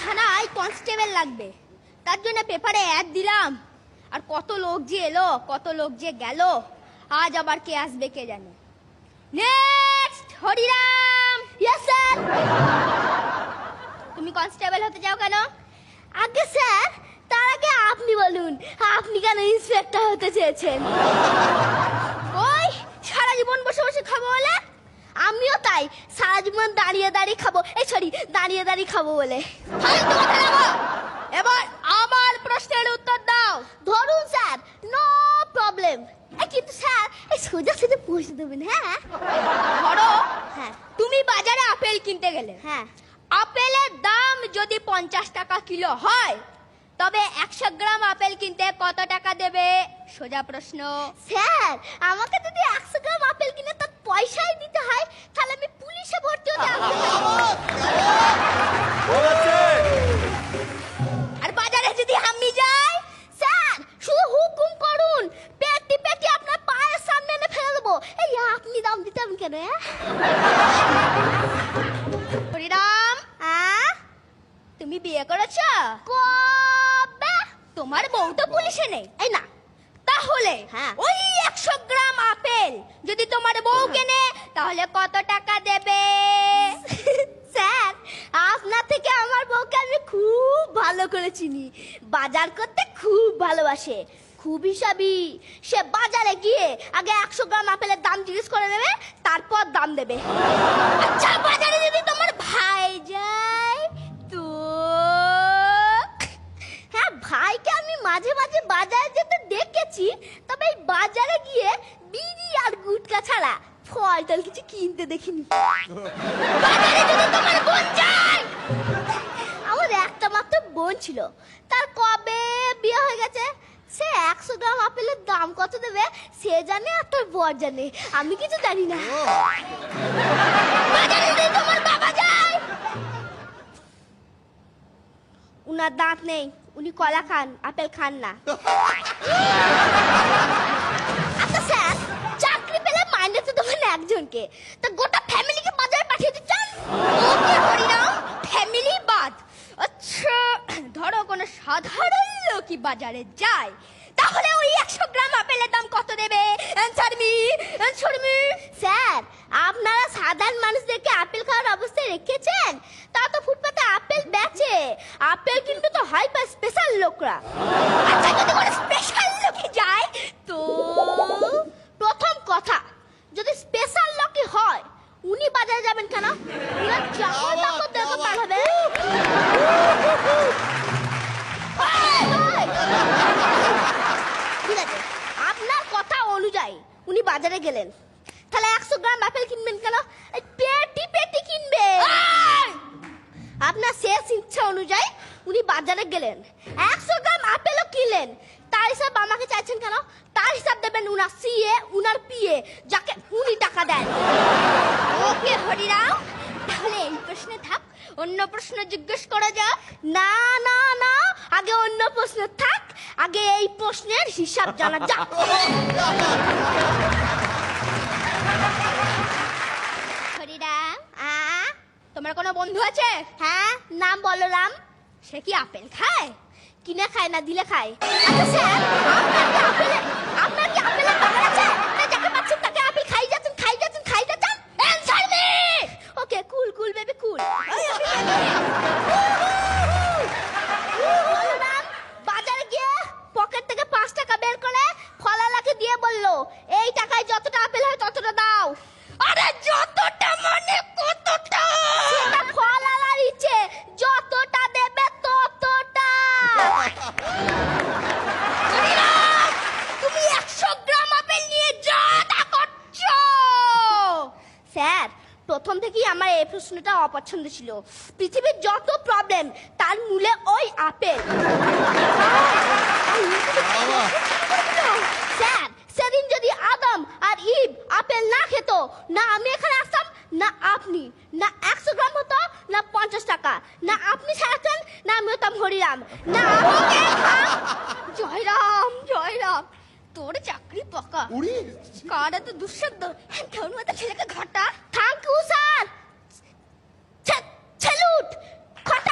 থানায় কনস্টেবল লাগবে, তার জন্য পেপারে অ্যাড দিলাম। আর কত লোক যে এলো, কত লোক যে গেল, আজ আবার কে আসবে কে জানে। নেক্সট হরিরাম। Yes sir. তুমি কনস্টেবল হতে চাও কেন? আগে স্যার, তার আগে আপনি বলুন, আপনি কেন ইন্সপেক্টর হতে চেয়েছেন? ওই সারা জীবন বসে বসে খাবো বলে? আমিও তাই, সারা জীবন দাঁড়িয়ে দাঁড়িয়ে খাবো, এই সরি দাঁড়িয়ে দাঁড়িয়ে খাবো বলে। এবার আমার প্রশ্নের উত্তর দাও। ধরুন স্যার, নো প্রবলেম। কিন্তু স্যার এই সোজা সোজা প্রশ্ন দেবেন। হ্যাঁ ধরো, হ্যাঁ তুমি বাজারে আপেল কিনতে গেলে। হ্যাঁ, আপেলের দাম যদি 50 টাকা কিলো হয়, তবে 100 গ্রাম আপেল কিনতে কত টাকা দেবে? সোজা প্রশ্ন। স্যার আমাকে যদি 100 গ্রাম আপেল কিনে তার পয়সাই দিতে হয়, তাহলে আমি পুলিশে ভর্তি হতে আর বাজারে যদি আমি যাই, স্যার শুধু হুকুম করুন, পেটি পেটি আপনার পায়ের সামনে এনে ফেলে দেবো। এই আপনি দাম দিতেন কেন? হরিরাম, তুমি বিয়ে করেছো? কবে? তোমার বউ তো পুলিশে নেই। এই না, তাহলে ওই 100 গ্রাম আপেল যদি তোমার বউ কেনে, তাহলে কত টাকা দেবে? স্যার আপনার থেকে আমার বউকে আমি খুব ভালো করে চিনি, বাজার করতে খুব ভালোবাসে, খুব হিসাবি। সে বাজারে গিয়ে আগে 100 গ্রাম আপেলের দাম জিজ্ঞেস করে নেবে, তারপর দাম দেবে। আচ্ছা বাজারে যদি তোমার ভাই যায় তো? হ্যাঁ ভাইকে আমি মাঝে মাঝে বাজারে যেতে দেখেছি, তবে এই বাজারে গিয়ে বিড়ি আর গুটকা ছাড়া ফল টল কিছু কিনতে দেখিনি। বাজারে যদি তোমার বোন যায়? আমার একটা মাত্র বোন ছিল, তার কবে বিয়ে হয়ে গেছে। সে 100 গ্রাম আপেলের দাম কত দেবে সে জানে, আর তোর বর জানে, আমি কিছু জানি না। বাজারে যদি তোমার বাবা যায়? উনার দাঁত নেই, উনি কলা খান, আপেল খান না। আচ্ছা স্যার, চাকরি পেলে মাইনে তো দেবেন একজনকে, তা গোটা ফ্যামিলিকে বাজারে পাঠিয়ে দিচ্ছেন? ওকে হরিরাম, ফ্যামিলি বাদ। আচ্ছা ধরো কোনো সাধারণ লোকই বাজারে যায়, তাহলে ওই 100 গ্রাম আপেলের দাম কত দেবে? Answer me, answer me. Sir আপনারা সাধারণ মানুষদেরকে আপেল খাওয়ার অবস্থায় রেখেছেন? তা তো ফুটপাতে আপেল বেচে, আপেল কিন্তু তো হাইপার স্পেশাল লোকরা। আচ্ছা যদি কোনো স্পেশাল লোকই যায় তো? প্রথম কথা, যদি স্পেশাল লোকই হয় উনি বাজারে যাবেন কেন? উনার চাকর বাকর দেখে পাঠাবে। ঠিক আছে, আপনার কথা অনুযায়ী উনি বাজারে গেলেন, তাহলে 100 গ্রাম আপেল কিনবেন কেন? পেটি পেটি কিনবে। আপনার শেষ ইচ্ছা অনুযায়ী উনি বাজারে গেলেন, 100 গ্রাম আপেলও কিনলেন, তার হিসাব আমাকে চাইছেন কেন? তার হিসাব দেবেন উনার সিএ, উনার পিএ, যাকে উনি টাকা দেন। ওকে হরিরাম, তাহলে এই প্রশ্নে থাক, অন্য প্রশ্ন জিজ্ঞেস করা যাক। না না না, আগে অন্য প্রশ্ন থাক, আগে এই প্রশ্নের হিসাব জানা যাক। হরিরাম, তোমার কোনো বন্ধু আছে? হ্যাঁ, নাম বলরাম। সে কি আপেল খায়? কিনে খায় না দিলে খায়। আচ্ছা স্যার, আপনার কি আপেলের বাগান আছে? না যাকে পাচ্ছেন তাকে আপেল খাই যাচ্ছেন, খাই যাচ্ছেন, খাই যাচ্ছেন? Answer me. Okay cool cool baby cool. Balram বাজারে গিয়ে পকেট থেকে 5 টাকা বের করে ফলালাকে দিয়ে বলল, এই টাকায় যতটা আপেল হয় ততটা দাও। আরে যতটা মানে কতটা? সেটা ফলালার ইচ্ছে, যতটা দেবে ততটা। তুমি 100 গ্রাম আপেল নিয়ে যা তা করছো। স্যার প্রথম থেকেই আমার এই প্রশ্নটা অপছন্দ ছিল। পৃথিবীর যত প্রবলেম তার মূলে ওই আপেল। স্যার সেদিন যদি আদম আর ইভ আপেল না খেত, না আমি এখানে আসতাম, না আপনি, না 100 গ্রাম হতো, না 50 টাকা, না আপনি ছাড়াতেন, না আমি হতাম হরিরাম, না জয়রাম জয়রাম। তোর চাকরি পাকা। কারা তো দুঃসাধ্য কেমন মতো ছেলেকে ঘাটা। Thank you sir. ছেলুট।